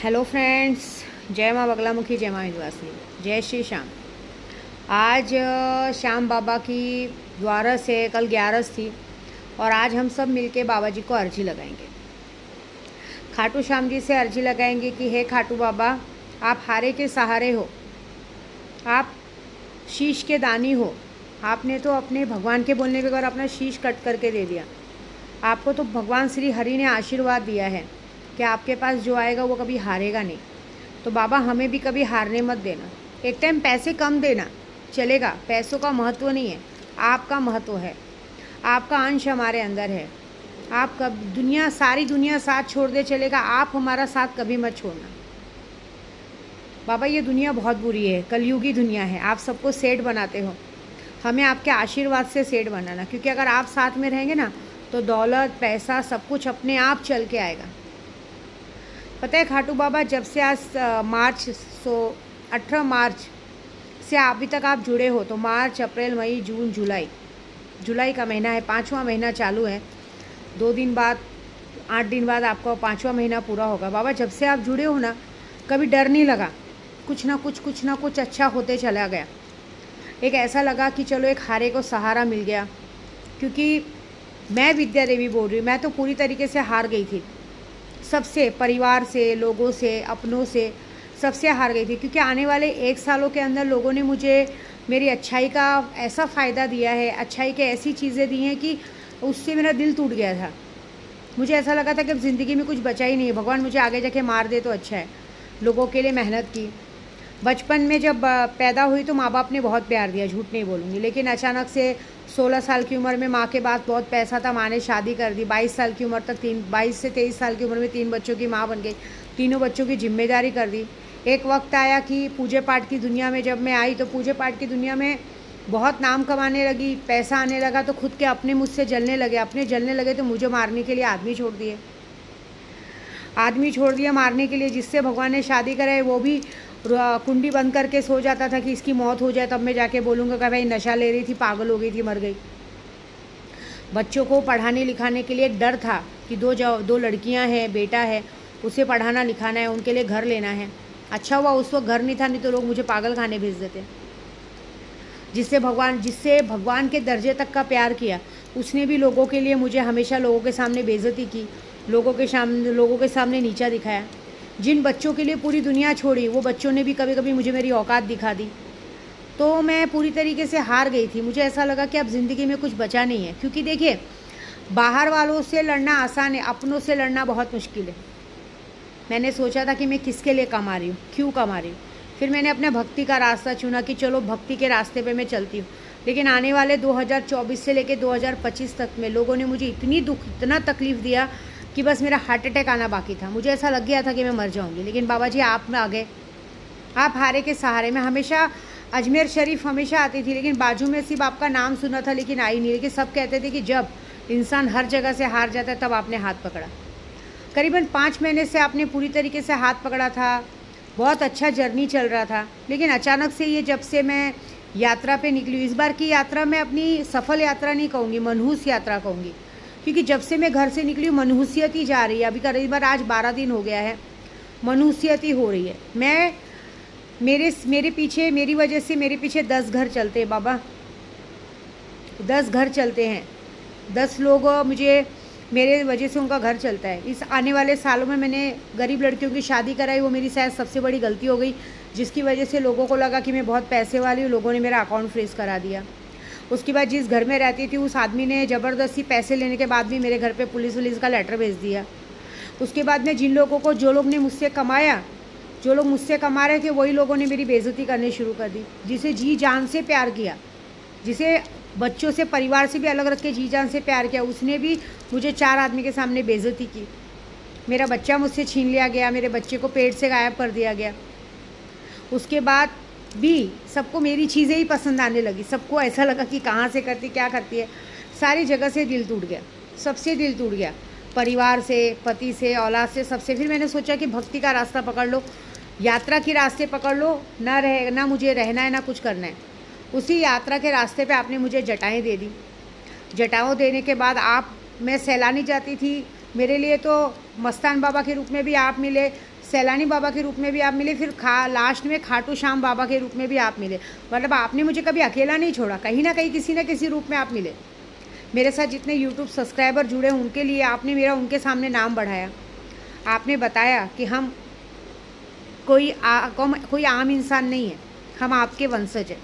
Hello friends, जय माँ बगलामुखी, जय माँ विंध्यवासिनी, जय श्री श्याम। आज श्याम बाबा की द्वारस है, कल 11 थी और आज हम सब मिलके बाबा जी को अर्जी लगाएंगे। खाटू श्याम जी से अर्जी लगाएंगे कि हे खाटू बाबा, आप हारे के सहारे हो, आप शीश के दानी हो। आपने तो अपने भगवान के बोलने के बाद अपना शीश कट करके दे दिया। आपको तो भगवान श्री हरि ने आशीर्वाद दिया है कि आपके पास जो आएगा वो कभी हारेगा नहीं। तो बाबा हमें भी कभी हारने मत देना। एक टाइम पैसे कम देना चलेगा, पैसों का महत्व नहीं है, आपका महत्व है, आपका अंश हमारे अंदर है। आप कब सारी दुनिया साथ छोड़ दे चलेगा, आप हमारा साथ कभी मत छोड़ना। बाबा ये दुनिया बहुत बुरी है, कलयुगी दुनिया है, आप सबको सेठ बनाते हो, हमें आपके आशीर्वाद से सेठ बनाना। क्योंकि अगर आप साथ में रहेंगे ना तो दौलत पैसा सब कुछ अपने आप चल के आएगा। पता है खाटू बाबा, जब से आज 18 मार्च से अभी तक आप जुड़े हो, तो मार्च अप्रैल मई जून जुलाई का महीना है, 5वां महीना चालू है। 2 दिन बाद 8 दिन बाद आपका 5वां महीना पूरा होगा। बाबा जब से आप जुड़े हो ना, कभी डर नहीं लगा, कुछ ना कुछ अच्छा होते चला गया। एक ऐसा लगा कि चलो एक हारे को सहारा मिल गया। क्योंकि मैं विद्या देवी बोल रही हूँ, मैं तो पूरी तरीके से हार गई थी, सबसे, परिवार से, लोगों से, अपनों से, सबसे हार गई थी। क्योंकि आने वाले 1 सालों के अंदर लोगों ने मुझे मेरी अच्छाई का ऐसा फ़ायदा दिया है, अच्छाई के ऐसी चीज़ें दी हैं कि उससे मेरा दिल टूट गया था। मुझे ऐसा लगा था कि अब ज़िंदगी में कुछ बचा ही नहीं है, भगवान मुझे आगे जाके मार दे तो अच्छा है। लोगों के लिए मेहनत की, बचपन में जब पैदा हुई तो माँ बाप ने बहुत प्यार दिया, झूठ नहीं बोलूँगी। लेकिन अचानक से 16 साल की उम्र में माँ के बाद बहुत पैसा था, माँ ने शादी कर दी। 22 साल की उम्र तक 22 से 23 साल की उम्र में 3 बच्चों की माँ बन गई, तीनों बच्चों की जिम्मेदारी कर दी। एक वक्त आया कि पूजे पाठ की दुनिया में जब मैं आई तो पूजे पाठ की दुनिया में बहुत नाम कमाने लगी, पैसा आने लगा, तो खुद के अपने मुझसे जलने लगे तो मुझे मारने के लिए आदमी छोड़ दिया मारने के लिए। जिससे भगवान ने शादी कराई वो भी कुंडी बंद करके सो जाता था कि इसकी मौत हो जाए, तब मैं जाके बोलूँगा कि भाई नशा ले रही थी, पागल हो गई थी, मर गई। बच्चों को पढ़ाने लिखाने के लिए एक डर था कि दो लड़कियां हैं, बेटा है, उसे पढ़ाना लिखाना है, उनके लिए घर लेना है। अच्छा हुआ उस वक्त घर नहीं था, नहीं तो लोग मुझे पागल खाने भेज देते। जिससे भगवान के दर्जे तक का प्यार किया, उसने भी लोगों के लिए मुझे हमेशा लोगों के सामने बेइज्जती की, लोगों के सामने नीचा दिखाया। जिन बच्चों के लिए पूरी दुनिया छोड़ी, वो बच्चों ने भी कभी कभी मुझे मेरी औकात दिखा दी। तो मैं पूरी तरीके से हार गई थी। मुझे ऐसा लगा कि अब ज़िंदगी में कुछ बचा नहीं है। क्योंकि देखिए, बाहर वालों से लड़ना आसान है, अपनों से लड़ना बहुत मुश्किल है। मैंने सोचा था कि मैं किसके लिए कमा रही हूँ, क्यों कमा रही हूँ। फिर मैंने अपने भक्ति का रास्ता चुना कि चलो भक्ति के रास्ते पे मैं चलती हूँ। लेकिन आने वाले 2024 से लेकर 2025 तक में लोगों ने मुझे इतना तकलीफ़ दिया कि बस मेरा हार्ट अटैक आना बाकी था। मुझे ऐसा लग गया था कि मैं मर जाऊँगी। लेकिन बाबा जी आप में आ गए, आप हारे के सहारे। मैं हमेशा अजमेर शरीफ हमेशा आती थी, लेकिन बाजू में सिर्फ आपका नाम सुना था, लेकिन आई नहीं। लेकिन सब कहते थे कि जब इंसान हर जगह से हार जाता है तब आपने हाथ पकड़ा। करीबन 5 महीने से आपने पूरी तरीके से हाथ पकड़ा था, बहुत अच्छा जर्नी चल रहा था। लेकिन अचानक से ये जब से मैं यात्रा पे निकली हूँ, इस बार की यात्रा मैं अपनी सफल यात्रा नहीं कहूँगी, मनहूस यात्रा कहूँगी। क्योंकि जब से मैं घर से निकली हूँ मनहूसियत ही जा रही है। अभी करीबन आज 12 दिन हो गया है, मनहूसियत ही हो रही है। मेरे पीछे, मेरी वजह से मेरे पीछे 10 घर चलते हैं बाबा, 10 घर चलते हैं। 10 लोग मुझे, मेरे वजह से उनका घर चलता है। इस आने वाले सालों में मैंने गरीब लड़कियों की शादी कराई, वो मेरी शायद सबसे बड़ी गलती हो गई, जिसकी वजह से लोगों को लगा कि मैं बहुत पैसे वाली हूँ। लोगों ने मेरा अकाउंट फ्रीज करा दिया। उसके बाद जिस घर में रहती थी उस आदमी ने ज़बरदस्ती पैसे लेने के बाद भी मेरे घर पे पुलिस का लेटर भेज दिया। उसके बाद में जो लोग मुझसे कमा रहे थे वही लोगों ने मेरी बेइज्जती करनी शुरू कर दी। जिसे जी जान से प्यार किया, जिसे बच्चों से, परिवार से भी अलग रख के जी जान से प्यार किया, उसने भी मुझे 4 आदमी के सामने बेइज्जती की। मेरा बच्चा मुझसे छीन लिया गया, मेरे बच्चे को पेट से गायब कर दिया गया। उसके बाद भी सबको मेरी चीज़ें ही पसंद आने लगी। सबको ऐसा लगा कि कहाँ से करती, क्या करती है। सारी जगह से दिल टूट गया, सबसे दिल टूट गया, परिवार से, पति से, औलाद से, सबसे। फिर मैंने सोचा कि भक्ति का रास्ता पकड़ लो, यात्रा के रास्ते पकड़ लो, ना मुझे रहना है ना कुछ करना है। उसी यात्रा के रास्ते पे आपने मुझे जटाएँ दे दी। जटाओं देने के बाद मैं सैलानी जाती थी, मेरे लिए तो मस्तान बाबा के रूप में भी आप मिले, सैलानी बाबा के रूप में भी आप मिले, फिर लास्ट में खाटू श्याम बाबा के रूप में भी आप मिले। मतलब आपने मुझे कभी अकेला नहीं छोड़ा, कहीं ना कहीं किसी न किसी रूप में आप मिले। मेरे साथ जितने यूट्यूब सब्सक्राइबर जुड़े उनके लिए आपने मेरा उनके सामने नाम बढ़ाया। आपने बताया कि हम कोई आम इंसान नहीं है, हम आपके वंशज हैं।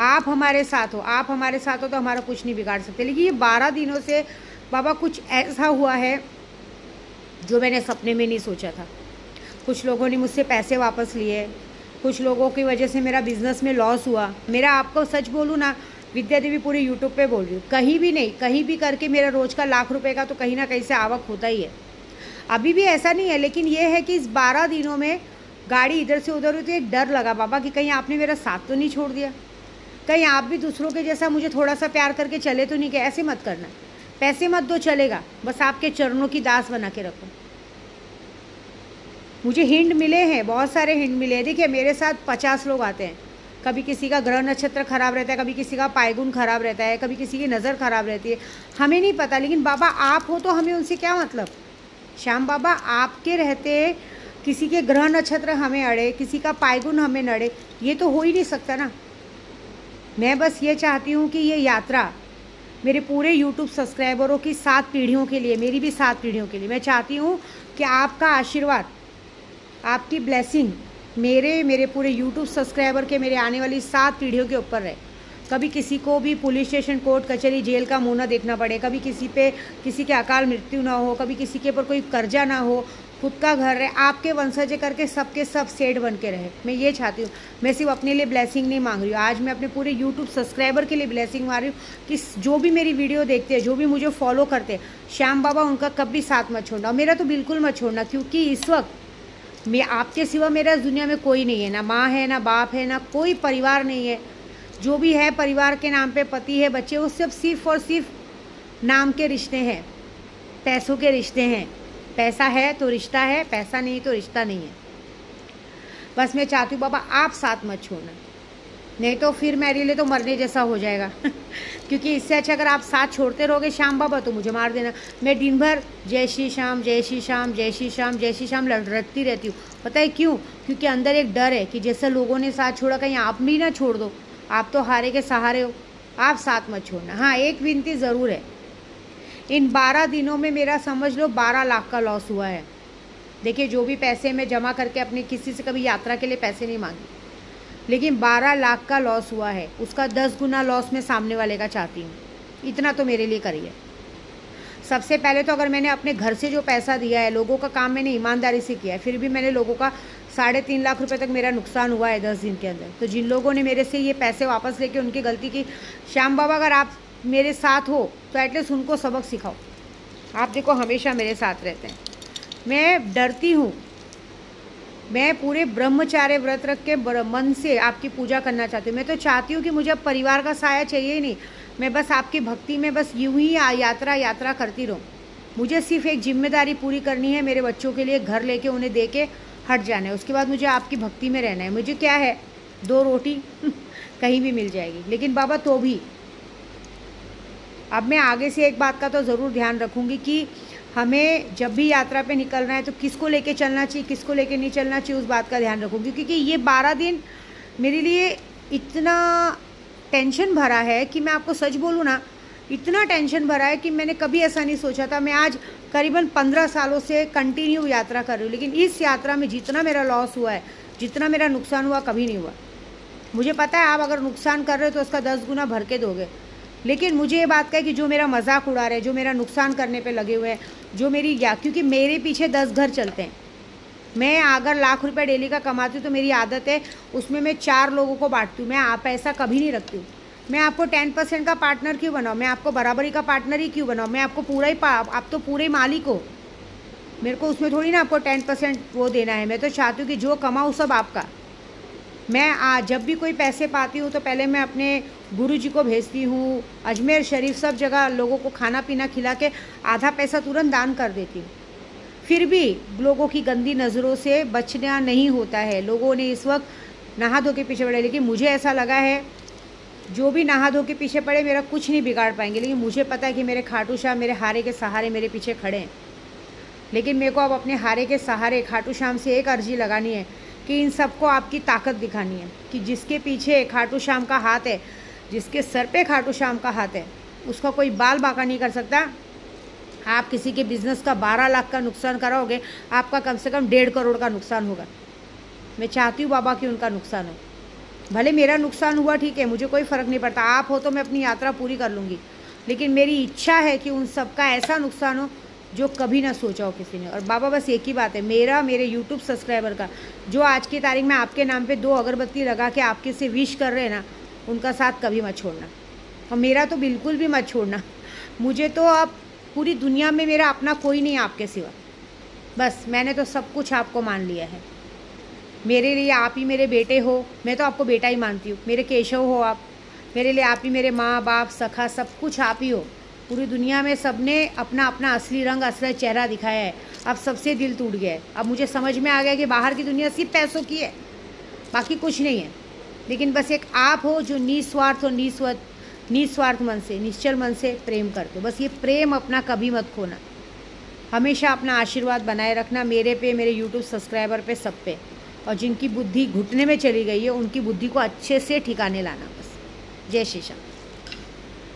आप हमारे साथ हो, आप हमारे साथ हो तो हमारा कुछ नहीं बिगाड़ सकते। लेकिन ये 12 दिनों से बाबा कुछ ऐसा हुआ है जो मैंने सपने में नहीं सोचा था। कुछ लोगों ने मुझसे पैसे वापस लिए, कुछ लोगों की वजह से मेरा बिज़नेस में लॉस हुआ। मेरा आपको सच बोलूँ ना, विद्या देवी पूरे यूट्यूब पे बोल रही हूँ, कहीं भी नहीं, कहीं भी करके मेरा रोज़ का लाख रुपए का तो कहीं ना कहीं से आवक होता ही है। अभी भी ऐसा नहीं है, लेकिन ये है कि इस 12 दिनों में गाड़ी इधर से उधर हुई तो एक डर लगा बाबा कि कहीं आपने मेरा साथ तो नहीं छोड़ दिया, कहीं आप भी दूसरों के जैसा मुझे थोड़ा सा प्यार करके चले तो नहीं कि ऐसे मत करना, पैसे मत दो चलेगा, बस आपके चरणों की दास बना के रखो। मुझे हिंट मिले हैं, बहुत सारे हिंट मिले हैं। देखिए मेरे साथ 50 लोग आते हैं, कभी किसी का ग्रह नक्षत्र खराब रहता है, कभी किसी का पायगुन खराब रहता है, कभी किसी की नज़र खराब रहती है, हमें नहीं पता। लेकिन बाबा आप हो तो हमें उनसे क्या मतलब। श्याम बाबा आपके रहते किसी के ग्रह नक्षत्र हमें अड़े, किसी का पायगुन हमें नड़े, ये तो हो ही नहीं सकता ना। मैं बस ये चाहती हूँ कि ये यात्रा मेरे पूरे YouTube सब्सक्राइबरों की 7 पीढ़ियों के लिए, मेरी भी 7 पीढ़ियों के लिए, मैं चाहती हूँ कि आपका आशीर्वाद, आपकी ब्लेसिंग मेरे पूरे YouTube सब्सक्राइबर के, मेरे आने वाली 7 पीढ़ियों के ऊपर रहे। कभी किसी को भी पुलिस स्टेशन, कोर्ट कचहरी, जेल का मुँह ना देखना पड़े, कभी किसी के अकाल मृत्यु ना हो, कभी किसी के ऊपर कोई कर्जा ना हो, खुद का घर रहे, आपके वंशज करके सबके सब सेठ बन के रहे। मैं ये चाहती हूँ। मैं सिर्फ अपने लिए ब्लेसिंग नहीं मांग रही हूँ, आज मैं अपने पूरे YouTube सब्सक्राइबर के लिए ब्लेसिंग मांग रही हूँ कि जो भी मेरी वीडियो देखते हैं, जो भी मुझे फॉलो करते हैं, श्याम बाबा उनका कभी साथ मत छोड़ना, और मेरा तो बिल्कुल मत छोड़ना। क्योंकि इस वक्त मैं आपके सिवा मेरा इस दुनिया में कोई नहीं है, ना माँ है, ना बाप है, ना कोई परिवार नहीं है। जो भी है परिवार के नाम पे, पति है, बच्चे, वो सब सिर्फ और सिर्फ नाम के रिश्ते हैं, पैसों के रिश्ते हैं। पैसा है तो रिश्ता है, पैसा नहीं तो रिश्ता नहीं है। बस मैं चाहती हूँ बाबा आप साथ मत छोड़ना, नहीं तो फिर मेरे लिए तो मरने जैसा हो जाएगा। क्योंकि इससे अच्छा अगर आप साथ छोड़ते रहोगे श्याम बाबा तो मुझे मार देना। मैं दिन भर जय श्री श्याम, जय श्री श्याम, जय श्री श्याम, जय श्री श्याम लड़ती रहती हूँ। पता है क्यों? क्योंकि अंदर एक डर है कि जैसे लोगों ने साथ छोड़ा, कहीं आप भी ना छोड़ दो। आप तो हारे के सहारे हो, आप साथ मत छोड़ना। हाँ, एक विनती ज़रूर है, इन 12 दिनों में मेरा समझ लो 12 लाख का लॉस हुआ है। देखिए जो भी पैसे मैं जमा करके अपने किसी से कभी यात्रा के लिए पैसे नहीं मांगी, लेकिन 12 लाख का लॉस हुआ है, उसका 10 गुना लॉस मैं सामने वाले का चाहती हूँ। इतना तो मेरे लिए करिए। सबसे पहले तो अगर मैंने अपने घर से जो पैसा दिया है, लोगों का काम मैंने ईमानदारी से किया है, फिर भी मैंने लोगों का 3.5 लाख रुपए तक मेरा नुकसान हुआ है 10 दिन के अंदर। तो जिन लोगों ने मेरे से ये पैसे वापस लेके उनकी गलती की, श्याम बाबा अगर आप मेरे साथ हो तो एटलीस्ट उनको सबक सिखाओ। आप देखो हमेशा मेरे साथ रहते हैं। मैं डरती हूँ, मैं पूरे ब्रह्मचार्य व्रत रख के मन से आपकी पूजा करना चाहती हूँ। मैं तो चाहती हूँ कि मुझे अब परिवार का साया चाहिए ही नहीं, मैं बस आपकी भक्ति में बस यूं ही यात्रा करती रहूँ। मुझे सिर्फ एक जिम्मेदारी पूरी करनी है, मेरे बच्चों के लिए घर लेके उन्हें दे के हट जाना है। उसके बाद मुझे आपकी भक्ति में रहना है। मुझे क्या है, 2 रोटी कहीं भी मिल जाएगी। लेकिन बाबा तो भी अब मैं आगे से एक बात का तो ज़रूर ध्यान रखूँगी कि हमें जब भी यात्रा पे निकलना है तो किसको लेके चलना चाहिए, किसको लेके नहीं चलना चाहिए, उस बात का ध्यान रखूँगी। क्योंकि ये 12 दिन मेरे लिए इतना टेंशन भरा है कि मैं आपको सच बोलूँ ना, इतना टेंशन भरा है कि मैंने कभी ऐसा नहीं सोचा था। मैं आज करीबन 15 सालों से कंटिन्यू यात्रा कर रही हूँ, लेकिन इस यात्रा में जितना मेरा लॉस हुआ है, जितना मेरा नुकसान हुआ, कभी नहीं हुआ। मुझे पता है आप अगर नुकसान कर रहे हो तो उसका 10 गुना भर के दोगे, लेकिन मुझे ये बात का है कि जो मेरा मजाक उड़ा रहे हैं, जो मेरा नुकसान करने पे लगे हुए हैं, जो मेरी क्योंकि मेरे पीछे 10 घर चलते हैं। मैं अगर लाख रुपए डेली का कमाती हूँ तो मेरी आदत है उसमें मैं 4 लोगों को बांटती हूँ। मैं पैसा कभी नहीं रखती हूँ। मैं आपको 10% का पार्टनर क्यों बनाऊँ, मैं आपको बराबरी का पार्टनर ही क्यों बनाऊँ, मैं आपको पूरा ही आप तो पूरे मालिक हो। मेरे को उसमें थोड़ी ना आपको 10% वो देना है। मैं तो चाहती हूँ कि जो कमाऊँ सब आपका। मैं जब भी कोई पैसे पाती हूँ तो पहले मैं अपने गुरुजी को भेजती हूँ, अजमेर शरीफ, सब जगह लोगों को खाना पीना खिला के आधा पैसा तुरंत दान कर देती हूँ। फिर भी लोगों की गंदी नज़रों से बचना नहीं होता है। लोगों ने इस वक्त नहा धो के पीछे पड़े, लेकिन मुझे ऐसा लगा है जो भी नहा धो के पीछे पड़े मेरा कुछ नहीं बिगाड़ पाएंगे। लेकिन मुझे पता है कि मेरे खाटू शाह मेरे हारे के सहारे मेरे पीछे खड़े हैं। लेकिन मेरे को अब अपने हारे के सहारे खाटू श्याम से एक अर्जी लगानी है कि इन सबको आपकी ताकत दिखानी है कि जिसके पीछे खाटू श्याम का हाथ है, जिसके सर पे खाटू श्याम का हाथ है, उसका कोई बाल बाका नहीं कर सकता। आप किसी के बिज़नेस का 12 लाख का नुकसान कराओगे, आपका कम से कम 1.5 करोड़ का नुकसान होगा। मैं चाहती हूँ बाबा कि उनका नुकसान हो। भले मेरा नुकसान हुआ ठीक है, मुझे कोई फ़र्क नहीं पड़ता, आप हो तो मैं अपनी यात्रा पूरी कर लूँगी, लेकिन मेरी इच्छा है कि उन सबका ऐसा नुकसान हो जो कभी ना सोचा हो किसी ने। और बाबा बस एक ही बात है, मेरे यूट्यूब सब्सक्राइबर का, जो आज की तारीख में आपके नाम पे 2 अगरबत्ती लगा के आपके से विश कर रहे हैं ना, उनका साथ कभी मत छोड़ना, और मेरा तो बिल्कुल भी मत छोड़ना। मुझे तो अब पूरी दुनिया में मेरा अपना कोई नहीं आपके सिवा, बस मैंने तो सब कुछ आपको मान लिया है। मेरे लिए आप ही मेरे बेटे हो, मैं तो आपको बेटा ही मानती हूँ। मेरे केशव हो आप, मेरे लिए आप ही मेरे माँ बाप सखा सब कुछ आप ही हो। पूरी दुनिया में सबने अपना अपना असली रंग असली चेहरा दिखाया है, अब सबसे दिल टूट गया है। अब मुझे समझ में आ गया कि बाहर की दुनिया सिर्फ पैसों की है, बाकी कुछ नहीं है। लेकिन बस एक आप हो जो निस्वार्थ और निस्वार्थ मन से, निश्चल मन से प्रेम करते हो। बस ये प्रेम अपना कभी मत खोना, हमेशा अपना आशीर्वाद बनाए रखना मेरे पे, मेरे यूट्यूब सब्सक्राइबर पे, सब पे। और जिनकी बुद्धि घुटने में चली गई है उनकी बुद्धि को अच्छे से ठिकाने लाना बस। जय श्री श्याम।